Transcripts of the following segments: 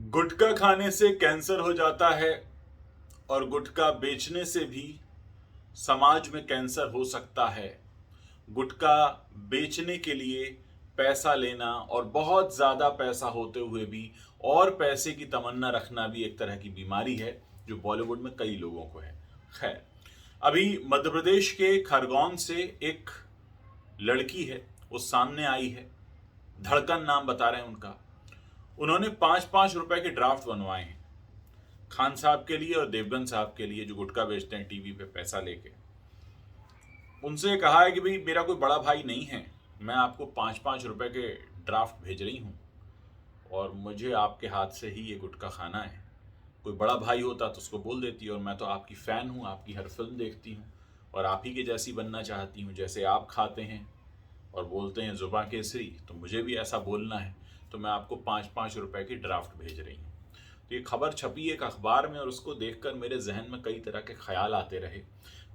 गुटखा खाने से कैंसर हो जाता है और गुटखा बेचने से भी समाज में कैंसर हो सकता है। गुटखा बेचने के लिए पैसा लेना और बहुत ज़्यादा पैसा होते हुए भी और पैसे की तमन्ना रखना भी एक तरह की बीमारी है जो बॉलीवुड में कई लोगों को है। खैर, अभी मध्य प्रदेश के खरगोन से एक लड़की है, वो सामने आई है। धड़कन नाम बता रहे हैं उनका। उन्होंने 5-5 रुपए के ड्राफ्ट बनवाए हैं खान साहब के लिए और देवगन साहब के लिए, जो गुटखा बेचते हैं टीवी पे पैसा लेके। उनसे कहा है कि भाई मेरा कोई बड़ा भाई नहीं है, मैं आपको 5-5 रुपए के ड्राफ्ट भेज रही हूँ और मुझे आपके हाथ से ही ये गुटखा खाना है। कोई बड़ा भाई होता तो उसको बोल देती, और मैं तो आपकी फ़ैन हूँ, आपकी हर फिल्म देखती हूँ और आप ही के जैसी बनना चाहती हूँ। जैसे आप खाते हैं और बोलते हैं जुबां केसरी, तो मुझे भी ऐसा बोलना है। तो मैं आपको 5-5 रुपए की ड्राफ्ट भेज रही हूँ। तो ये खबर छपी एक अखबार में और उसको देखकर मेरे जहन में कई तरह के ख्याल आते रहे।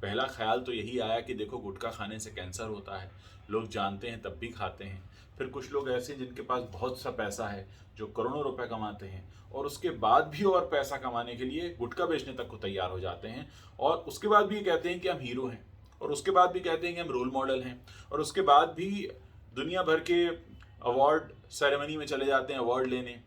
पहला ख्याल तो यही आया कि देखो, गुटखा खाने से कैंसर होता है, लोग जानते हैं तब भी खाते हैं। फिर कुछ लोग ऐसे हैं जिनके पास बहुत सा पैसा है, जो करोड़ों रुपए कमाते हैं और उसके बाद भी और पैसा कमाने के लिए गुटखा बेचने तक को तैयार हो जाते हैं। और उसके बाद भी ये कहते हैं कि हम हीरो हैं, और उसके बाद भी कहते हैं कि हम रोल मॉडल हैं, और उसके बाद भी दुनिया भर के अवार्ड सेरेमनी में चले जाते हैं अवार्ड लेने।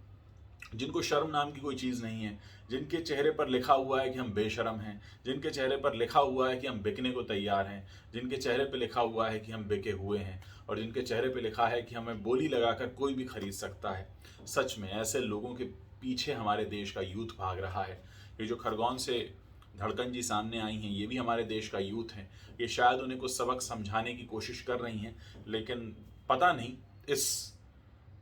जिनको शर्म नाम की कोई चीज़ नहीं है, जिनके चेहरे पर लिखा हुआ है कि हम बेशर्म हैं, जिनके चेहरे पर लिखा हुआ है कि हम बिकने को तैयार हैं, जिनके चेहरे पर लिखा हुआ है कि हम बिके हुए हैं, और जिनके चेहरे पर लिखा है कि हमें बोली लगाकर कोई भी खरीद सकता है। सच में ऐसे लोगों के पीछे हमारे देश का यूथ भाग रहा है। ये जो खरगोन से धड़कन जी सामने आई हैं, ये भी हमारे देश का यूथ हैं। ये शायद उन्हें कुछ सबक समझाने की कोशिश कर रही हैं, लेकिन पता नहीं इस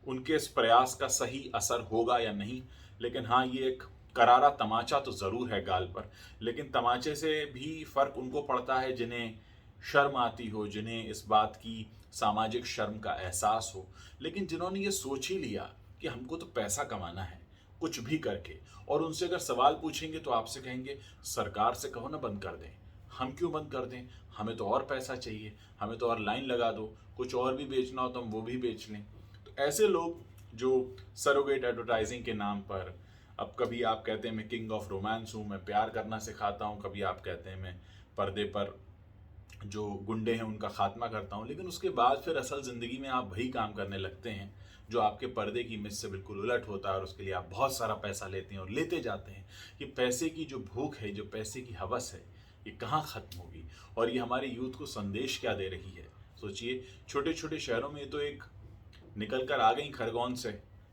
उनके इस प्रयास का सही असर होगा या नहीं। लेकिन हाँ, ये एक करारा तमाचा तो ज़रूर है गाल पर। लेकिन तमाचे से भी फ़र्क उनको पड़ता है जिन्हें शर्म आती हो, जिन्हें इस बात की सामाजिक शर्म का एहसास हो। लेकिन जिन्होंने ये सोच ही लिया कि हमको तो पैसा कमाना है कुछ भी करके, और उनसे अगर सवाल पूछेंगे तो आपसे कहेंगे सरकार से कहो ना बंद कर दें। हम क्यों बंद कर दें, हमें तो और पैसा चाहिए, हमें तो और लाइन लगा दो, कुछ और भी बेचना हो तो हम वो भी बेच लें। तो ऐसे लोग जो सरोगेट एडवर्टाइजिंग के नाम पर, अब कभी आप कहते हैं मैं किंग ऑफ रोमांस हूँ, मैं प्यार करना सिखाता हूँ, कभी आप कहते हैं मैं पर्दे पर जो गुंडे हैं उनका खात्मा करता हूँ, लेकिन उसके बाद फिर असल ज़िंदगी में आप वही काम करने लगते हैं जो आपके पर्दे की इमेज से बिल्कुल उलट होता है, और उसके लिए आप बहुत सारा पैसा लेते हैं और लेते जाते हैं। कि पैसे की जो भूख है, जो पैसे की हवस है, ये कहाँ ख़त्म होगी, और ये हमारे यूथ को संदेश क्या दे रही है। सोचिए, छोटे छोटे शहरों में तो एक निकल कर आ गई खरगोन से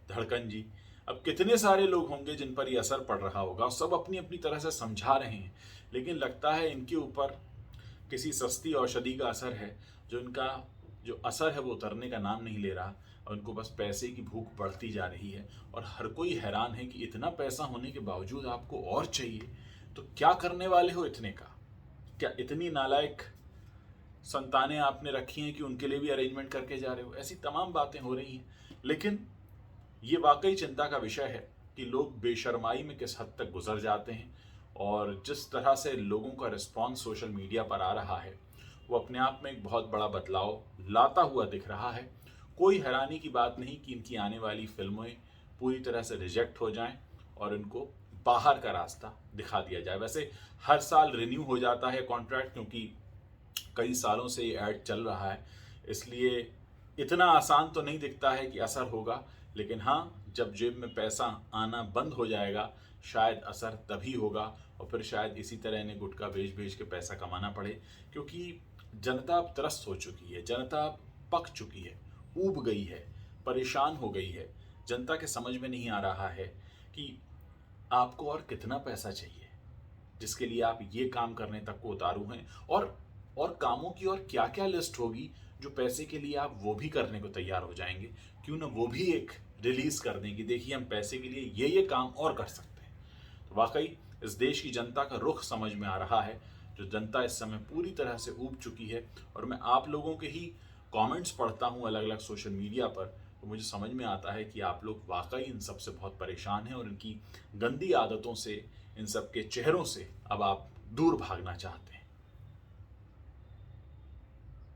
धड़कन जी। अब कितने सारे लोग होंगे जिन पर ये असर पड़ रहा होगा, सब अपनी अपनी तरह से समझा रहे हैं, लेकिन लगता है इनके ऊपर किसी सस्ती औषधि का असर है, जो इनका जो असर है वो उतरने का नाम नहीं ले रहा, और उनको बस पैसे की भूख बढ़ती जा रही है। और हर कोई हैरान है कि इतना पैसा होने के बावजूद आपको और चाहिए, तो क्या करने वाले हो इतने का? क्या इतनी नालायक संतानें आपने रखी हैं कि उनके लिए भी अरेंजमेंट करके जा रहे हो? ऐसी तमाम बातें हो रही हैं। लेकिन ये वाकई चिंता का विषय है कि लोग बेशर्माई में किस हद तक गुजर जाते हैं, और जिस तरह से लोगों का रिस्पॉन्स सोशल मीडिया पर आ रहा है, वो अपने आप में एक बहुत बड़ा बदलाव लाता हुआ दिख रहा है। कोई हैरानी की बात नहीं कि इनकी आने वाली फिल्में पूरी तरह से रिजेक्ट हो जाएं और इनको बाहर का रास्ता दिखा दिया जाए। वैसे हर साल रिन्यू हो जाता है कॉन्ट्रैक्ट, क्योंकि कई सालों से ये ऐड चल रहा है, इसलिए इतना आसान तो नहीं दिखता है कि असर होगा। लेकिन हाँ, जब जेब में पैसा आना बंद हो जाएगा, शायद असर तभी होगा, और फिर शायद इसी तरह इन्हें गुटखा बेच बेच के पैसा कमाना पड़े। क्योंकि जनता अब त्रस्त हो चुकी है, जनता अब पक चुकी है, ऊब गई है, परेशान हो गई है। जनता के समझ में नहीं आ रहा है कि आपको और कितना पैसा चाहिए जिसके लिए आप ये काम करने तक को उतारू हैं, और कामों की और क्या क्या लिस्ट होगी जो पैसे के लिए आप वो भी करने को तैयार हो जाएंगे। क्यों ना वो भी एक रिलीज कर दें कि देखिए हम पैसे के लिए ये काम और कर सकते हैं। तो वाकई इस देश की जनता का रुख समझ में आ रहा है। जो जनता इस समय पूरी तरह से ऊब चुकी है, और मैं आप लोगों के ही कमेंट्स पढ़ता हूँ अलग अलग सोशल मीडिया पर, तो मुझे समझ में आता है कि आप लोग वाकई इन सब से बहुत परेशान हैं, और इनकी गंदी आदतों से, इन सब के चेहरों से अब आप दूर भागना चाहते हैं।